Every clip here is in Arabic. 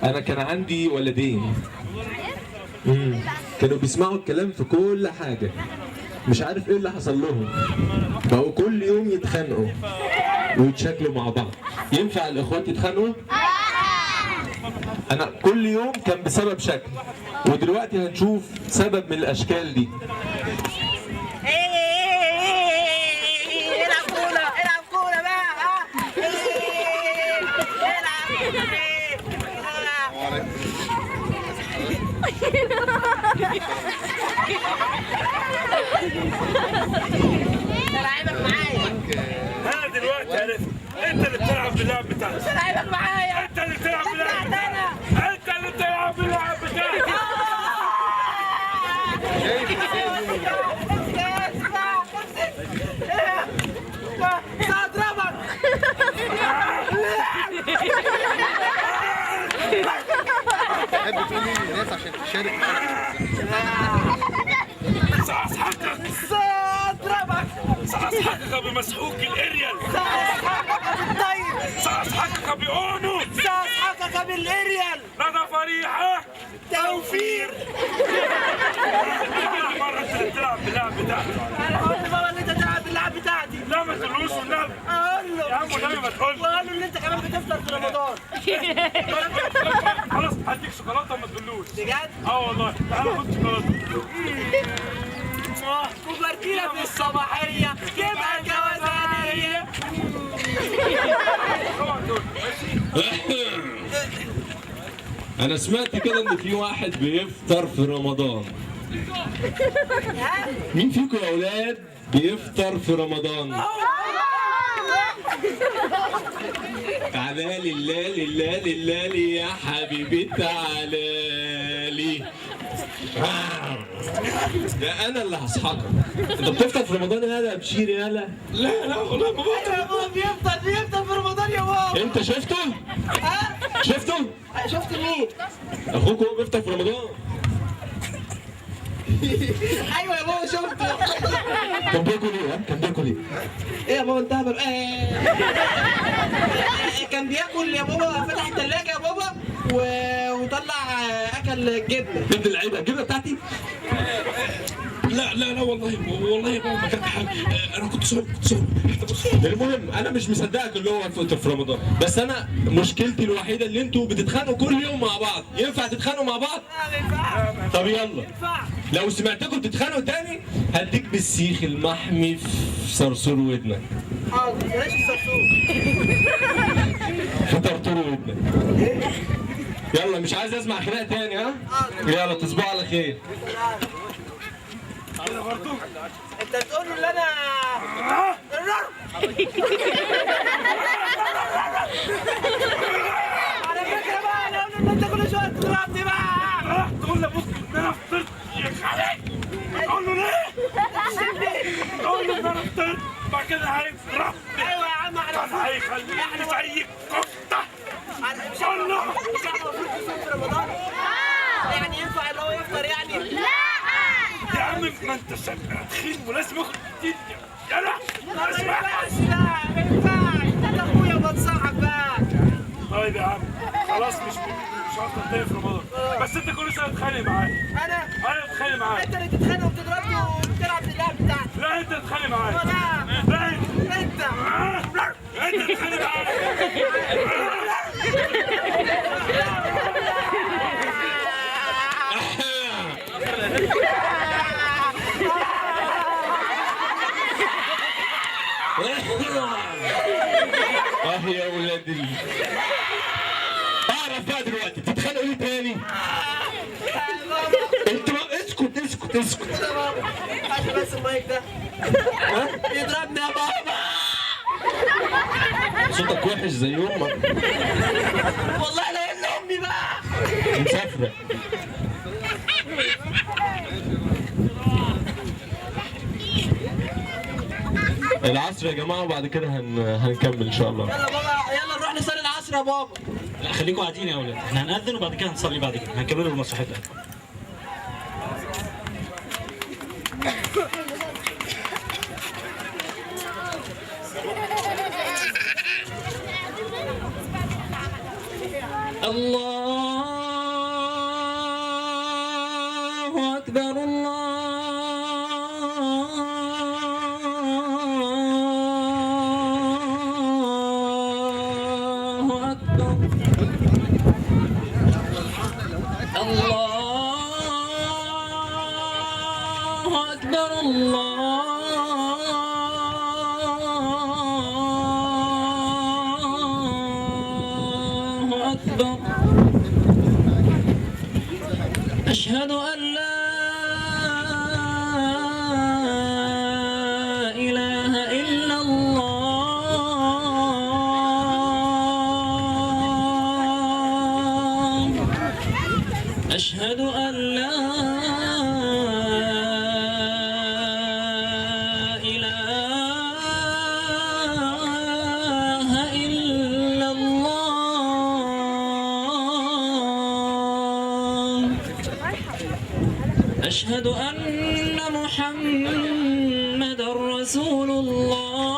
انا كان عندي ولدين كانوا بيسمعوا الكلام في كل حاجه، مش عارف ايه اللي حصل لهم، بقوا كل يوم يتخانقوا ويتشاكلوا مع بعض. ينفع الاخوات يتخانقوا؟ انا كل يوم كان بسبب شكل، ودلوقتي هنشوف سبب من الاشكال دي. العب كورة العب كورة بقى. لعيبك معايا. انا دلوقتي عرفت انت اللي بتلعب باللعب بتاعك. لعيبك معايا. انت اللي بتلعب باللعب بتاعك. انت اللي بتلعب باللعب بتاعك. سأضربك. تحب تقولي للناس عشان تشارك معانا؟ سأسحقك. سأضربك. سأسحقك بمسحوق الاريال. سأسحقك بالطيب. سأسحقك بأونو. سأسحقك بالإريال. لدى فريحة توفير. مرة انت اللي بتلعب باللعب بتاعك. أنا هقول لبابا إن أنت تلعب باللعب بتاعتي. لا ما تقولوش والنبي. أقول له. يا عم والنبي ما تقولش. وقال له إن أنت كمان بتفطر في رمضان. خلاص هديك شوكولاتة وما تقولوش. بجد؟ والله تعالى خد شوكولاتة. وبرتينا في الصباحية يبقى الجوازانية. انا سمعت كده ان في واحد بيفطر في رمضان. مين فيكم يا اولاد بيفطر في رمضان؟ تعالى لله لله لله لي يا حبيبي تعالى لي. ده انا اللي هصحكك. انت بتفطر في رمضان يالا بشير يالا؟ لا والله ما أيوة يا بابا بيفطر في رمضان يا بابا. انت شفته؟ ها؟ شفته؟ شفت مين؟ اخوك هو بيفطر في رمضان. أيوة يا بابا شفته. كان بياكل ايه؟ كان بياكل ايه؟ إيه يا بابا أنت هبل؟ كان بياكل يا بابا، فتح الثلاجة يا بابا وطلع أكل جبنة. بنت اللعيبه الجبنه بتاعتي؟ لا والله يا بابا ما كانت حاجه، انا كنت صايم. المهم انا مش مصدقك اللي هو فطر في رمضان، بس انا مشكلتي الوحيده اللي انتوا بتتخانقوا كل يوم مع بعض. ينفع تتخانقوا مع بعض؟ ما ينفعش. طب يلا، ما ينفعش. لو سمعتكم بتتخانقوا تاني هديك بالسيخ المحمي في صرصور ودنك. حاضر بلاش الصرصور. في طرطور ودنك. يلا مش عايز اسمع خناق تاني. ها؟ يلا تصبحوا على خير. انت بتقول له اللي انا على فكره بقى انا اقول له ان انت كل شويه تضربني بقى. تقول لابوك ان انا فطرت يا خالد. تقول له ليه؟ تقول له ان انا فطرت بعد كده هيضربني. ايوه يا عم انا هيخليني زي الكفته. مش احنا المفروض نصوم في رمضان؟ يعني ينفع اللي هو يفطر يعني؟ يا عم ما انت شكلك تخين ولازم اخد الدنيا. يلا ما اسمع. ينفعش بقى ما ينفعش. انت اخويا بنصحك بقى. طيب يا عم خلاص مش هفطر تاني في رمضان، بس انت كل سنه تتخانق معايا. انا تتخانق معايا. انت اللي تتخانق وبتضربني وبتلعب باللعب بتاعتي. لا انت تتخانق معايا. لا لا انت انت تتخانق معايا. يا ولاد اعرف بقى دلوقتي بتتخانقوا ليه تاني؟ انت اسكت. هات بس المايك ده. يضربني يا بابا. صوتك وحش زي امك. والله لا الا امي بقى. مسافره. العصر يا جماعه وبعد كده هنكمل ان شاء الله. يلا بابا يلا نروح نصلي العصر يا بابا. لا خليكم قاعدين يا اولاد، احنا هنأذن وبعد كده هنصلي، بعد كده هنكملوا المسرحية. الله أكبر الله أكبر الله أكبر الله أكبر أشهد أن لا إله إلا الله أشهد أن لا إله إلا الله أشهد أن محمد رسول الله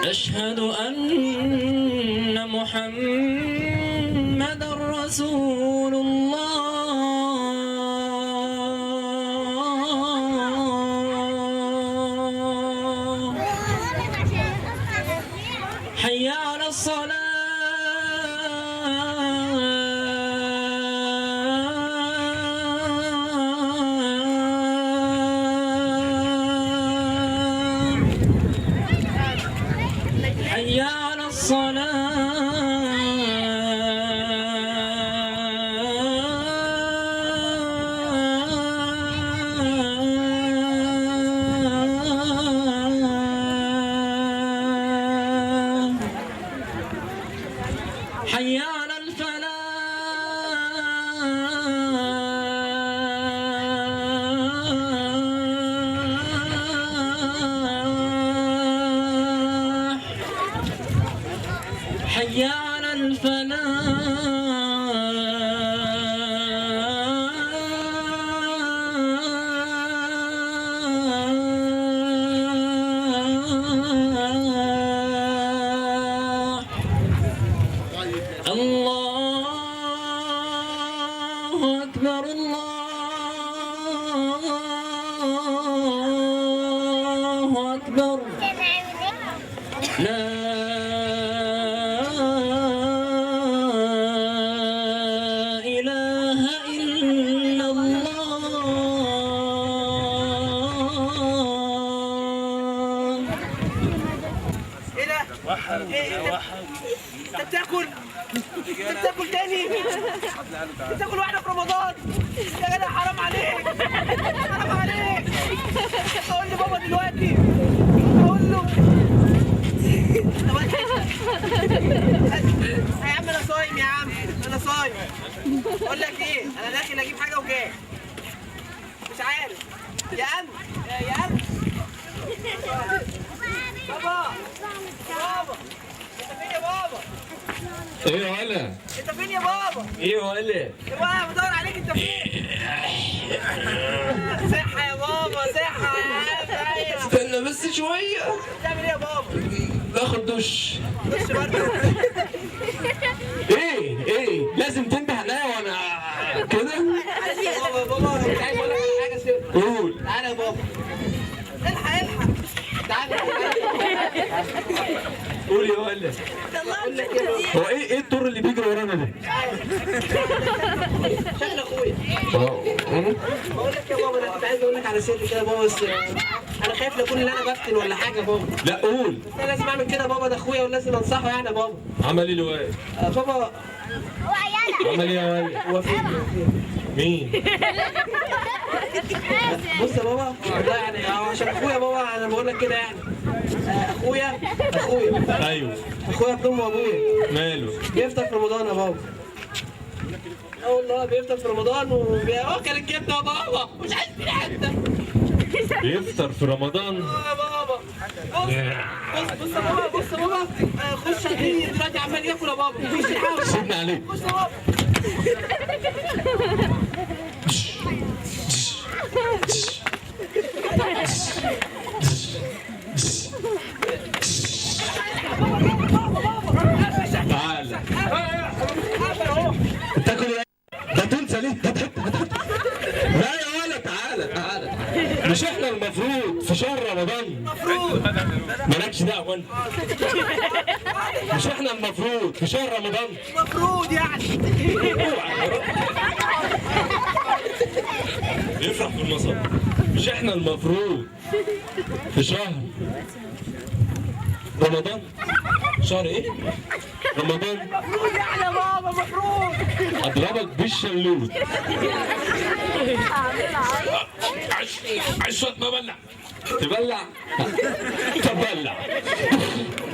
أشهد أن محمد رسول الله حي على الصلاة حي على الصلاة حي على الفلاح حي على الفلاح الله أكبر الله أكبر لا إله إلا الله ايه ده؟ ايه انت بتاكل؟ انت بتاكل تاني؟ بتاكل واحده في رمضان؟ يا جدع حرام عليك حرام عليك اقول لبابا دلوقتي اقول له يا عم انا صايم يا عم انا صايم اقول لك ايه انا داخل اجيب حاجه وجاي مش عارف يا أم يا أم بابا بابا انت فين يا بابا ايه يا ولا؟ انت فين يا بابا ايه يا ولا؟ يا بابا بدور عليك انت فين صحة يا بابا صحة يا عم ايوه استنى بس شوية بتعمل ايه يا بابا باخد دش. بص برضه ايه لازم تنده عليا وانا كده؟ بابا بابا انا مش عايز اقول لك على حاجة سيبها قول. تعالى يا بابا الحق تعالى قول يا ولا. اقول لك ايه بابا هو ايه الدور اللي بيجري ورانا ده؟ شغل اخويا أنا؟ بقول لك يا بابا انا كنت عايز اقول لك على سر كده يا بابا بس انا خايف لو ان انا بفتن ولا حاجه يا بابا لا قول. بس انا لازم اعمل كده يا بابا ده اخويا ولازم انصحه يعني يا بابا عمل ايه الواد؟ بابا عمل ايه يا ولا؟ هو فين مين؟ بص يا بابا والله يعني عشان اخويا بابا انا بقول لك كده يعني اخويا ايوه اخويا ابن امه وابويا ماله؟ بيفطر في رمضان يا بابا اه والله بيفطر في رمضان واكل الكبده يا بابا مش عايز في حته بيفطر في رمضان؟ اه يا بابا بص يا بابا بص يا بابا خش هتلاقيه دلوقتي عمال ياكل يا بابا خش يحاول سيبني عليك. خش يا بابا تعالى تاكل ايه؟ ده تنسى ليه؟ لا يا ولد تعالى تعالى. مش احنا المفروض في شهر رمضان مالكش دعوه انت. مش احنا المفروض في شهر رمضان المفروض يعني بيفرح في المصاب. مش احنا المفروض في شهر رمضان؟ شهر ايه؟ رمضان. المفروض يعني يا بابا المفروض. اضربك بالشلوت. عايز شويه مبلع. تبلع؟ طب بلع.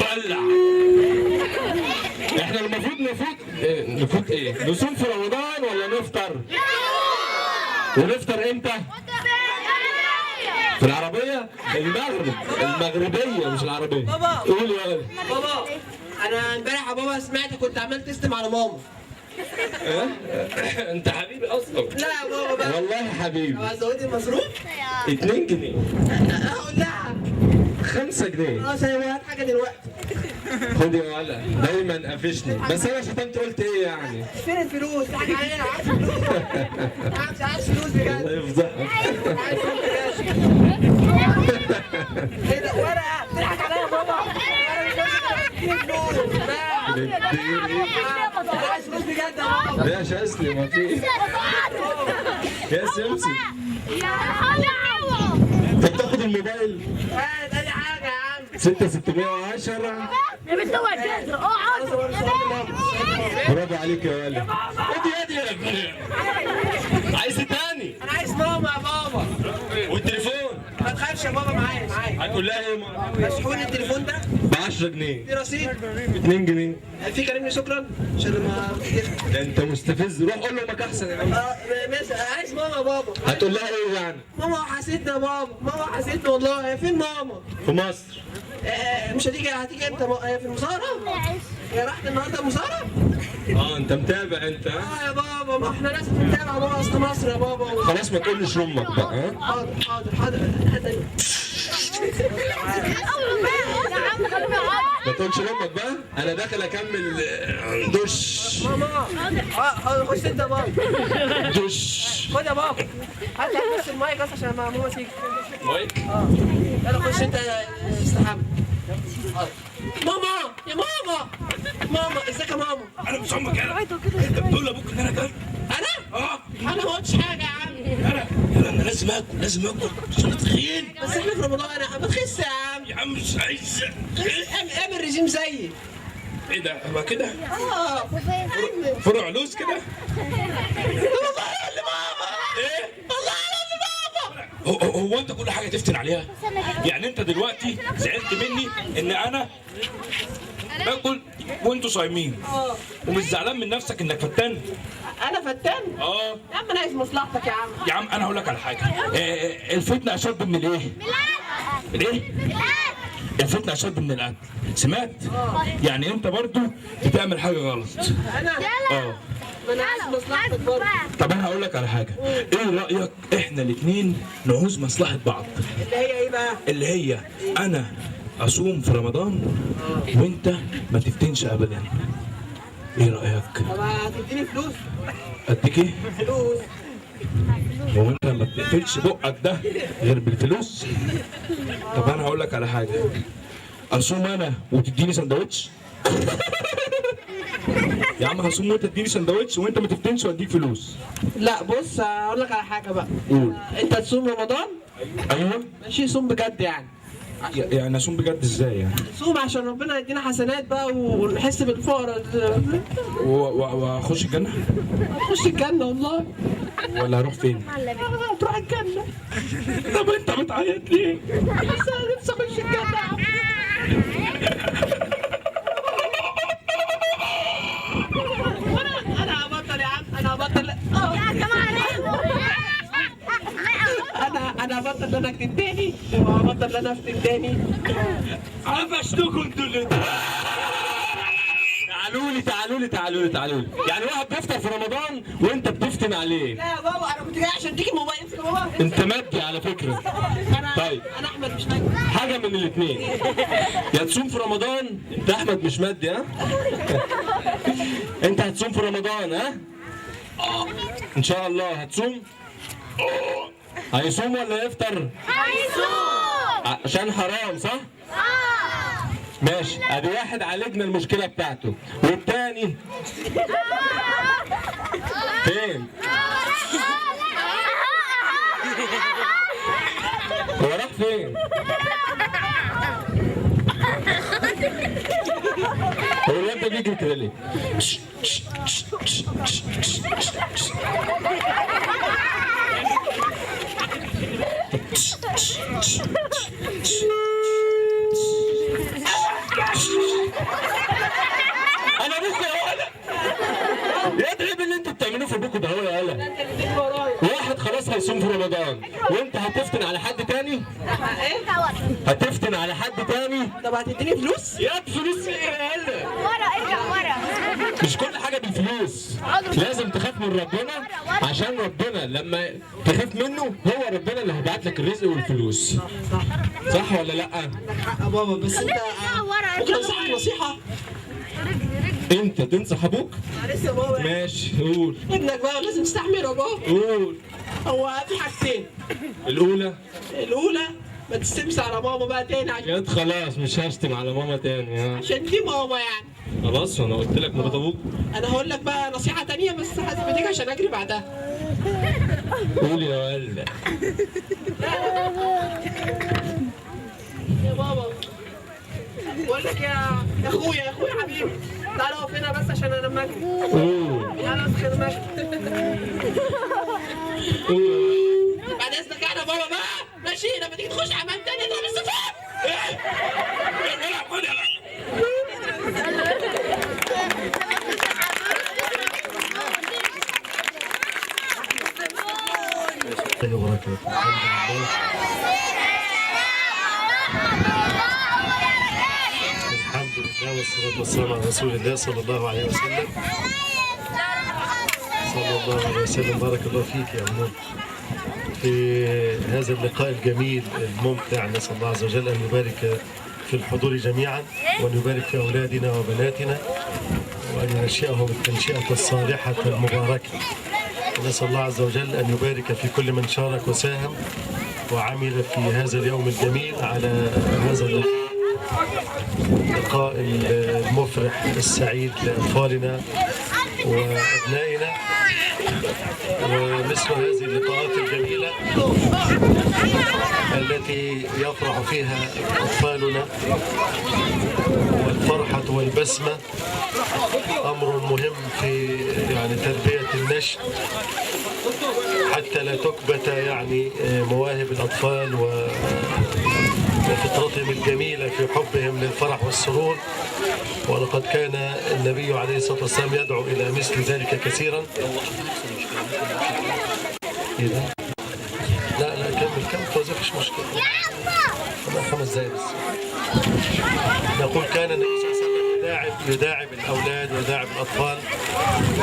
بلع. احنا المفروض نفوت ايه؟ نصوم في رمضان ولا نفطر؟ ونفطر امتى؟ في العربية؟ المغربية مش العربية. بابا. قول يا ولد. بابا انا امبارح يا بابا سمعت كنت عمال تشتم على ماما. انت حبيبي اصلا. لا يا بابا بقى. والله حبيبي. هتزودي المصروف؟ 2 جنيه. هقول لها 5 جنيه. خلاص انا هات حاجه دلوقتي. خد يا ولد دايما قفشني. بس انا شتمت قلت ايه يعني؟ فين الفلوس؟ حاجه علينا عايز فلوس. عايز فلوس بجد. الله يفضحك. عايز فلوس بجد. ايه ده ورقه بتضحك عليا يا بابا. انا مش عايز فلوس. انا عايز فلوس بجد يا بابا. يا شاذلي ما في. يا سمسم انت بتاخد الموبايل هات اي حاجه يا عم. 6610. برافو عليك يا ولد. ادي عايز إيه تاني؟ انا عايز ماما يا بابا. والتليفون ما تخافش يا بابا معايا. هتقول لها ايه؟ مسحول التليفون ده ب 10 جنيه. في رصيد 2 جنيه. في كلمني شكرا عشان ما ده انت مستفز. روح قول له امك احسن يا عم. عايز ماما يا بابا. هتقول لها ايه يعني؟ ماما وحشتنا يا بابا. ماما وحشتنا والله. فين ماما؟ في مصر. مش هتيجي امتى؟ هي في المصارة؟ هي راحت النهارده المصارة؟ انت متابع انت ها؟ يا بابا ما احنا لازم نتابع بابا اصل مصر يا بابا. خلاص ما تقولش امك بقى ها؟ حاضر ما تقولش لامك بقى. انا داخل اكمل دش. ماما خش انت يا بابا. دش. خد يا بابا. هات بس المايك بس عشان ماما تيجي. مايك. يلا خش انت استحمى. ماما يا ماما ازيك يا ماما؟ انا مش امك انا. انت بتقول لابوك ان انا كلت. انا ما قلتش حاجه يا عم. انا لازم اكل عشان اتخين. بس احنا في رمضان انا بتخس يا عم. يا عم مش عايز. اعمل ريجيم زيي. ايه ده؟ هو كده؟ فرع لوز كده؟ والله يا ماما. ايه؟ والله يا بابا. هو انت كل حاجه تفتن عليها؟ يعني انت دلوقتي زعلت مني ان انا باكل وانتوا صايمين ومش زعلان من نفسك انك فتان؟ انا فتان؟ يا عم انا عايز مصلحتك يا عم. يا عم انا هقول لك على حاجه. الفتنه اشد من الايه؟ الايه؟ الفتنه اشد من الاكل. سمعت؟ يعني انت برضو بتعمل حاجه غلط. انا ما انا عايز مصلحتك برضه. طب انا هقول لك على حاجه. ايه رايك احنا الاثنين نعوز مصلحه بعض؟ اللي هي ايه بقى؟ اللي هي انا اصوم في رمضان وانت ما تفتنش ابدا. ايه رايك؟ طب هتديني فلوس؟ اديك ايه؟ فلوس. هو انت ما بتقفلش بقك ده غير بالفلوس؟ طب انا هقول لك على حاجه. اصوم انا وتديني سندوتش؟ يا عم هصوم وانت تديني سندوتش وانت ما تفتنش واديك فلوس. لا بص هقول لك على حاجه بقى. قول. انت تصوم رمضان؟ ايوه. ماشي صوم بجد يعني. يعني اصوم بجد ازاي يعني؟ صوم عشان ربنا يدينا حسنات بقى ونحس بالفقر. واخش الجنه؟ خش الجنه والله. ولا هروح فين؟ تروح الجنه. طب انت بتعيط ليه؟ بس انا نفسي اخش الجنه يا عم. انا هبطل يا عم. انا هبطل. انا هبطل ان انا اكتب تاني وهبطل ان انا افتن تاني. قفشتكم انتوا اللي تعالوا لي. يعني واحد بيفطر في رمضان وانت بتفتن عليه. لا يا بابا انا كنت جاي عشان اديك الموبايل. يا بابا؟ انت مادي على فكره. طيب انا احمد مش مجدي. حاجه من الاثنين، يا تصوم في رمضان، انت احمد مش مادي ها. انت هتصوم في رمضان ها؟ ان شاء الله هتصوم. هيصوم ولا يفطر؟ هيصوم. عشان حرام صح؟ ماشي، ادي واحد عالجنا المشكله بتاعته، والتاني فين؟ هو راح فين؟ هو الواد ده بيجري كده ليه؟ انا ابوك يا ولا يا تعب اللي انتوا بتعملوه في ابوكوا ده هو يا ولا. واحد خلاص هيصوم في رمضان وانت هتفتن على حد تاني؟ هتفتن على حد تاني؟ طب هتديني فلوس؟ يا فلوس ايه يا ولا؟ ورا ارجع ورا. مش كل حاجه بالفلوس، لازم تخاف من ربنا، عشان ربنا لما تخاف منه هو ربنا اللي هيبعت لك الرزق والفلوس. صح ولا لا؟ حق يا بابا، بس انت ممكن انصحك نصيحه؟ انت تنصح ابوك؟ لسه يا بابا. ماشي قول. ابنك بقى لازم تستحمله يا بابا. قول. هو في حاجتين. الاولى الاولى ما تستمس على ماما بقى تاني ياد خلاص مش هشتم على ماما تاني ها. عشان دي ماما يعني. خلاص انا قلت لك مرات ابوك. انا هقول لك بقى نصيحه تانية بس هسيب ايديك عشان اجري بعدها. قول يا ولد. يا بابا بقول لك يا اخويا حبيبي، تعالى اقف هنا بس عشان انا لما اجري. قول. تعالى بس عشان لما اجري. قول. بعد اذنك انا بابا بقى ماشي، لما تيجي تخش حمام تاني اضرب الصفار. الحمد لله والصلاة والسلام على رسول الله صلى الله عليه وسلم. صلى الله عليه وسلم. بارك الله فيك يا أمور في هذا اللقاء الجميل الممتع. نسأل الله عز وجل أن يبارك في الحضور جميعا، وأن يبارك في أولادنا وبناتنا، وأن ينشئهم التنشئة الصالحة المباركة. ونسأل الله عز وجل أن يبارك في كل من شارك وساهم وعمل في هذا اليوم الجميل على هذا اللقاء المفرح السعيد لأطفالنا وأبنائنا. ومثل هذه اللقاءات الجميلة التي يفرح فيها أطفالنا، والفرحة والبسمة أمر مهم في تربية النشء، حتى لا تكبت مواهب الأطفال وفطرتهم الجميلة في حبهم للفرح والسرور. ولقد كان النبي عليه الصلاة والسلام يدعو إلى مثل ذلك كثيرا. لا كمل توظيفش مشكلة. 5 دقايق بس. نقول كان النبي صلى الله عليه وسلم يداعب الأولاد ويداعب الأطفال،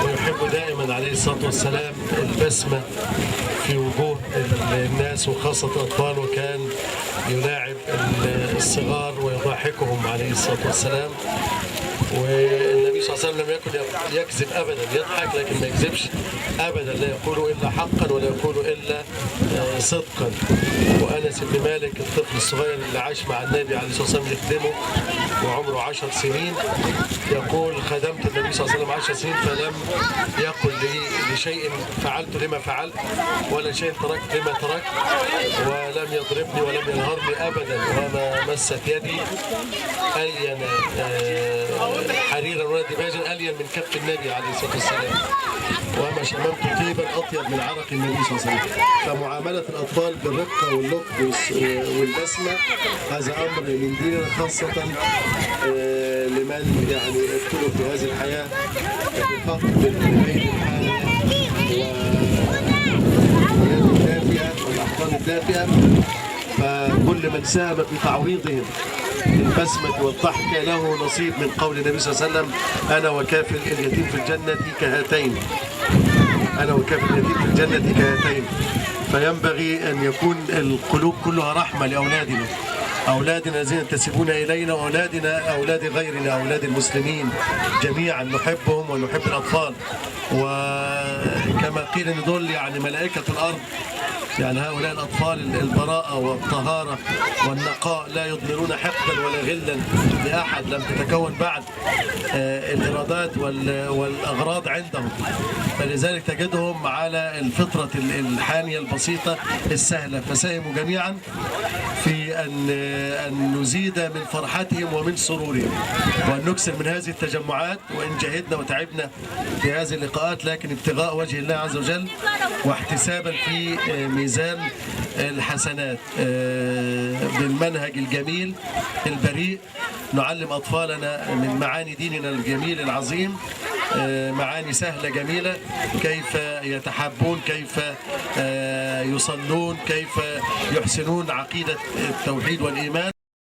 ويحب دائما عليه الصلاة والسلام البسمة في وجوه الناس وخاصة الأطفال، وكان يلاعب الصغار ويضحكهم عليه الصلاة والسلام. والنبي صلى الله عليه وسلم لم يكن يكذب ابدا، يضحك لكن ما يكذبش ابدا، لا يقول الا حقا ولا يقول الا صدقا. وانس بن مالك الطفل الصغير اللي عاش مع النبي عليه الصلاه والسلام يخدمه وعمره 10 سنين، يقول خدمت النبي صلى الله عليه وسلم 10 سنين فلم يقل لي لشيء فعلت لما فعلت، ولا شيء تركت لما تركت، ولم يضربني ولم ينهرني ابدا، وما مست يدي الين حريرا ولا دباجا الين من كف النبي عليه الصلاه والسلام، وما شممت طيبا اطيب من عرق النبي صلى الله عليه وسلم. فمعامله الاطفال بالرقه واللطف والبسمه هذا امر من ديننا، خاصه لمن ابتلوا في هذه الحياه بفقد العين الحاله واليد الدافئه والاحضان الدافئه، فكل من ساهم في تعويضهم بالبسمة والضحك له نصيب من قول النبي صلى الله عليه وسلم أنا وكافل اليتيم في الجنة كهاتين. أنا وكافل اليتيم في الجنة كهاتين. فينبغي أن يكون القلوب كلها رحمة لأولادنا، أولادنا الذين ينتسبون إلينا، وأولادنا أولاد غيرنا، أولاد المسلمين جميعا نحبهم ونحب الأطفال. وكما قيل أن دول يعني ملائكة الأرض، يعني هؤلاء الأطفال البراءة والطهارة والنقاء لا يضمرون حقدا ولا غلا لأحد، لم تتكون بعد الإرادات والأغراض عندهم، فلذلك تجدهم على الفطرة الحانية البسيطة السهلة. فساهموا جميعا في أن نزيد من فرحتهم ومن سرورهم، وأن نكسر من هذه التجمعات، وإن جهدنا وتعبنا في هذه اللقاءات لكن ابتغاء وجه الله عز وجل واحتسابا في ميزان الحسنات بالمنهج الجميل البريء، نعلم أطفالنا من معاني ديننا الجميل العظيم، معاني سهلة جميلة، كيف يتحابون، كيف يصلون، كيف يحسنون عقيدة التوحيد والإيمان.